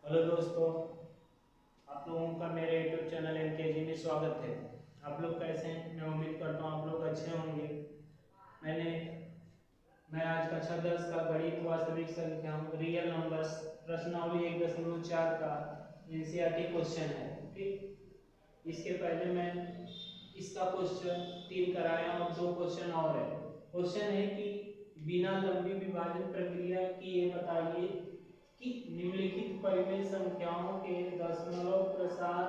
Hello दोस्तों, आप लोगों का मेरे यूट्यूब चैनल एनकेजी में स्वागत है। आप लोग कैसे हैं? मैं उम्मीद करता हूँ आप लोग अच्छे होंगे। मैंने मैं आज कक्षा 10 का गणित वास्तविक संख्याओं रियल नंबर्स प्रश्नावली 1.4 का एनसीईआरटी क्वेश्चन है। ठीक, इसके पहले मैं इसका क्वेश्चन 3 कराया और 2 क्वेश्चन और है। क्वेश्चन है कि बिना लंबी विभाजन प्रक्रिया की ये बताइए कि निम्नलिखित परिमेय संख्याओं के दशमलव प्रसार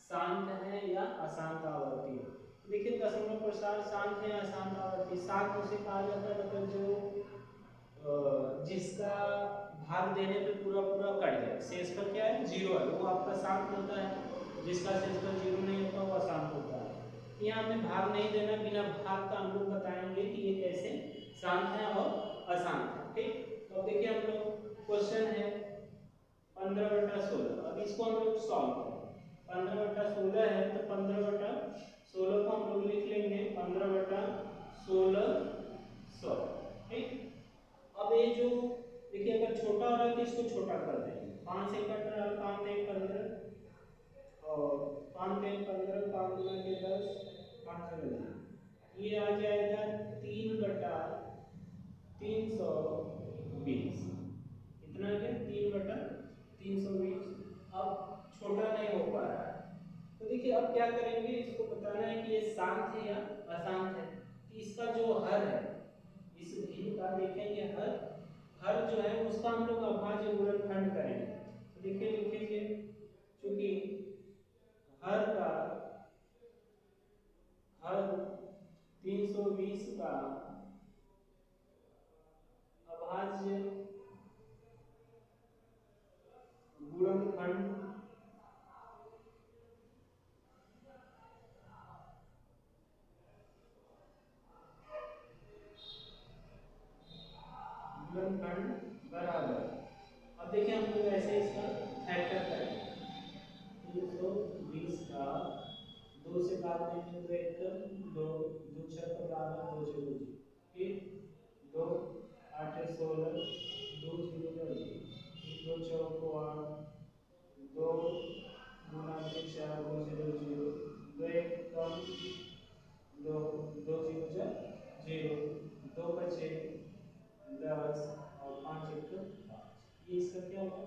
शांत है या अशांत आवर्ती है। देखिए, दशमलव प्रसार शांत है या अशांत आवर्ती। शांत उसे कहा जाता है मतलब जो जिसका भाग देने पे पूरा पूरा कट जाए, शेषफल क्या है, जीरो है, वो आपका शांत होता है। जिसका शेषफल जीरो नहीं होता वो अशांत होता है। यहाँ हमें भाग नहीं देना, बिना भाग का हम लोग बताएंगे कि ये कैसे शांत है और अशांत है। ठीक, तो देखिए हम लोग क्वेश्चन है 15/16। अब इसको हम लोग सॉल्व करें। 15/16 है तो 15/16 को हम लोग लिख लेंगे 15/16 100। ठीक, अब ये जो देखिए अगर छोटा हो रहा है तो इसको छोटा कर देंगे। 5 से कट रहा है, 5 3 15 और 5 3 15, 5 गुना के 10, 5 से बचा ये आ जाएगा 3/320। कितना है? 3/320। अब छोटा नहीं हो पा रहा है तो देखिए अब क्या करेंगे, इसको बताना है कि ये शांत है या अशांत है। कि इसका जो हर है, इस भिन्न का देखेंगे हर हर जो है उसका हम लोग अभाज्य गुणनखंड करेंगे। तो देखिए लिखेंगे, चूंकि हर का हर 320 का अभाज्य गुणनखंड बराबर। अब देखिए हम लोग ऐसे इसका फैक्टर करेंगे। 320 का 2 से काट देंगे तो एक दो, 2 6 का बराबर, 2 से 2 फिर 2 8 16, 2 0 2 चौको 8, 2 गुना के 4, 2 0 0, 2 1 कम, 2 2 0 0, 2 का 6 10 और 5 1 5। ये इसका क्या होगा,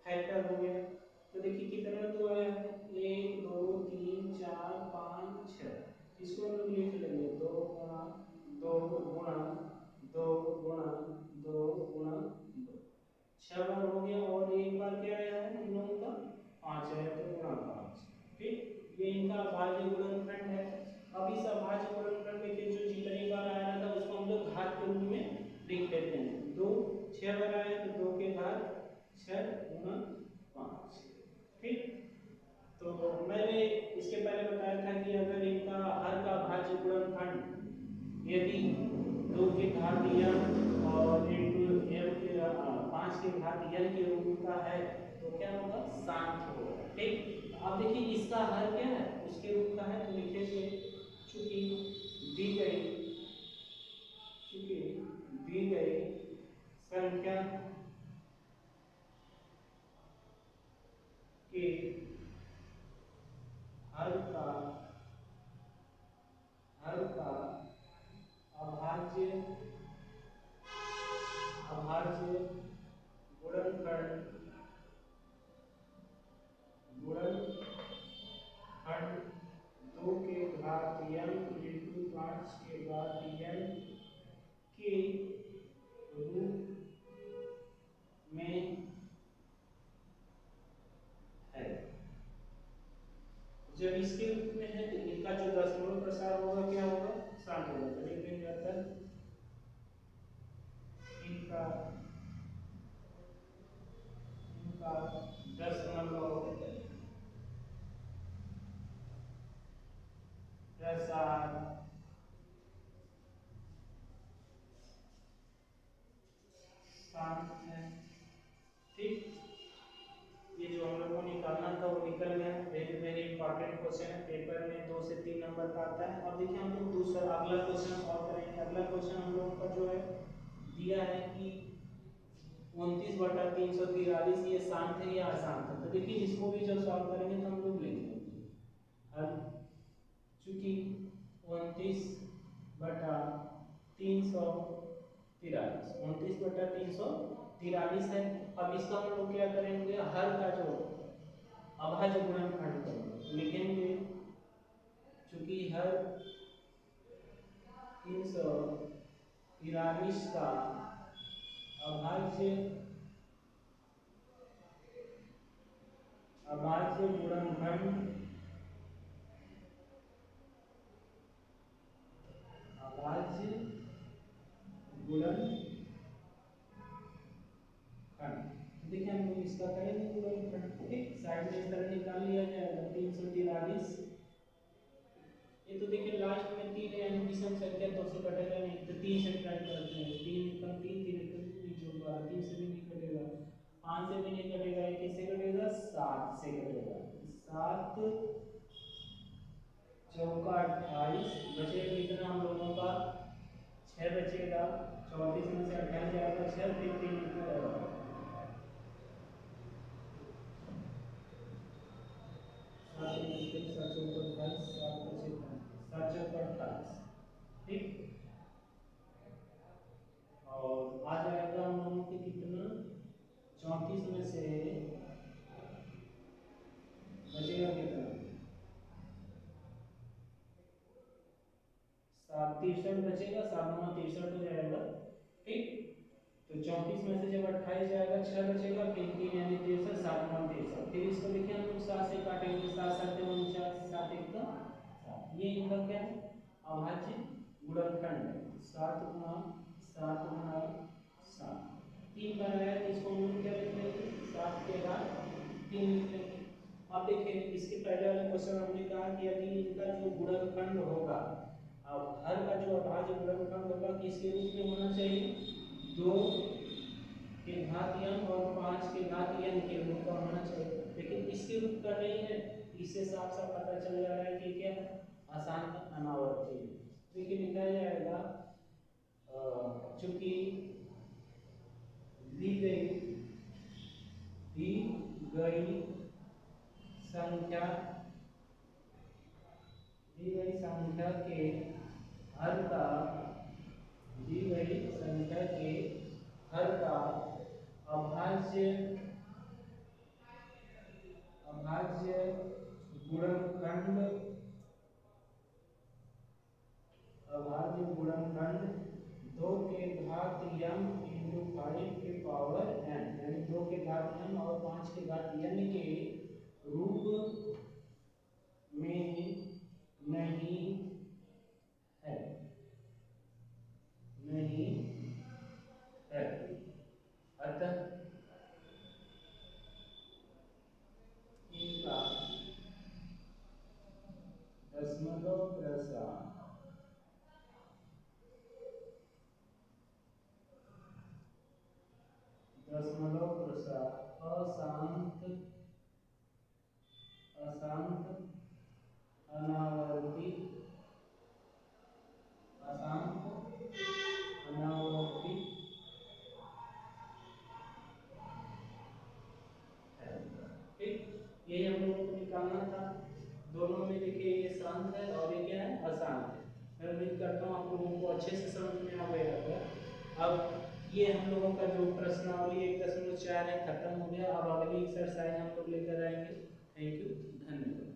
फैक्टर हो गया। तो देखिए कितना तो आया है, 1 2 3 4 5 6। इसको हम लोग लिख लेंगे 2 गुणा 2 गुणा 2 गुणा 2 गुणा 2, 6 बार हो गया। और एक बार क्या आया है इन लोगों का 5 है तो गुणा 5। ठीक, ये इनका अभाज्य गुणनखंड है। अब इस अभाज्य गुणनखंड में जो जितनी बार आ रहा था उसको हम लोग घात के रूप में लिख लेते हैं। 2 6 बार आया तो 2 के घात 6 गुणा 5। ठीक, तो मैंने इसके पहले बताया था कि अगर इनका हर का अभाज्य गुणनखंड यदि 2 के घात n और इंटू m के 5 के घात n के रूप का है तो क्या होगा, शांत होगा। ठीक, अब देखिए इसका हर क्या है, उसके रूप का है तो लिखेंगे चूंकि दी गई संख्या के हर का अभाज्य गुणनखंड 2 के घात n इंटू 5 के घात n के रूप में है। जब इसके रूप में है तो इनका जो दशमलव प्रसार होगा क्या होगा, शांत होगा। तो लिख देंगे अतः इनका दशमलव प्रसार शांत है। ठीक, ये जो हम लोग को निकालना था वो निकल गया। वेरी वेरी इंपॉर्टेंट क्वेश्चन है, पेपर में 2 से 3 नंबर का आता है। अब देखिए हम लोग दूसरा अगला क्वेश्चन सॉल्व करेंगे। अगला क्वेश्चन हम लोग का जो है दिया है कि 29/343 ये शांत है या अशांत है। तो देखिए इसको भी जब सॉल्व करेंगे तो हम लोग लिख लेंगे अब चूंकि 29/343 है। अब इसका हम लोग क्या करेंगे, हर का जो अभाज्य गुणनखंड करेंगे, लिखेंगे चूंकि हर 343 का अभाज्य गुणनखंड देखिए हम लोग इसका करेंगे गुणनखंड। ठीक, साइड में इस तरह निकाल लिया जाएगा 343। ये तो देखिए लास्ट में 3 है यानी विषम संख्या 2 से कटेगा नहीं, तो 3 से ट्राई करते हैं। 3 एकम 3, 3 एकम 3 होगा, 3 से भी नहीं कटेगा, 5 से भी नहीं कटेगा, 1 से कटेगा, 7 से कटेगा। 7 चौका 28 बचेगा कितना हम लोगों का, 6 बचेगा। 34 में से 28 जाएगा 6, फिर 3 कितना रहेगा, 7 चौका 28, 7 चौका 28। ठीक, और आ जाएगा हम लोगों के कितना, 34 में से बचेगा कितना, 63 बचेगा, 7 9 63 हो जाएगा। ठीक, तो 34 में से जब 28 जाएगा 6 बचेगा, फिर 3 यानी 63, 7 9 63। फिर इसको देखिए हम लोग 7 से काटेंगे, 7 7 49, 7 1 का 7। ये इनका क्या है, अभाज्य गुणनखंड है। 7 गुणा 7 गुणा 7 3 बनाया, इसको हम लोग क्या लिख लेंगे, 7 के बाद 3 लिख लेंगे। अब देखिए इसके पहले वाले क्वेश्चन हमने कहा कि यदि इनका जो गुणनखंड होगा, अब हर का जो अभाज्य गुणनखंड होगा किसके रूप में होना चाहिए, 2 के घात n और 5 के घात n के रूप का होना चाहिए। लेकिन इसके रूप का नहीं है, इससे साफ साफ पता चल जा रहा है कि क्या अशांत अनावर्ती है। देखिए लिखा जाएगा चूंकि दी गई संख्या के हर का अभाज्य गुणनखंड 2 के घात m इंटू 5 के पावर n, यानी 2 के घात m और 5 के घात n के रूप में नहीं है, अतः इनका दशमलव प्रसार अशांत अनावर्ती है। ठीक, ये हम लोगों को निकालना था। दोनों में देखिए ये शांत है और ये क्या है, अशांत है। मैं उम्मीद करता हूँ आप लोगों को अच्छे से समझ में आ गया होगा। अब ये हम लोगों का जो प्रश्नावली 1.4 है खत्म हो गया। अब अगली एक्सरसाइज हम लोग लेकर आएंगे। थैंक यू, धन्यवाद।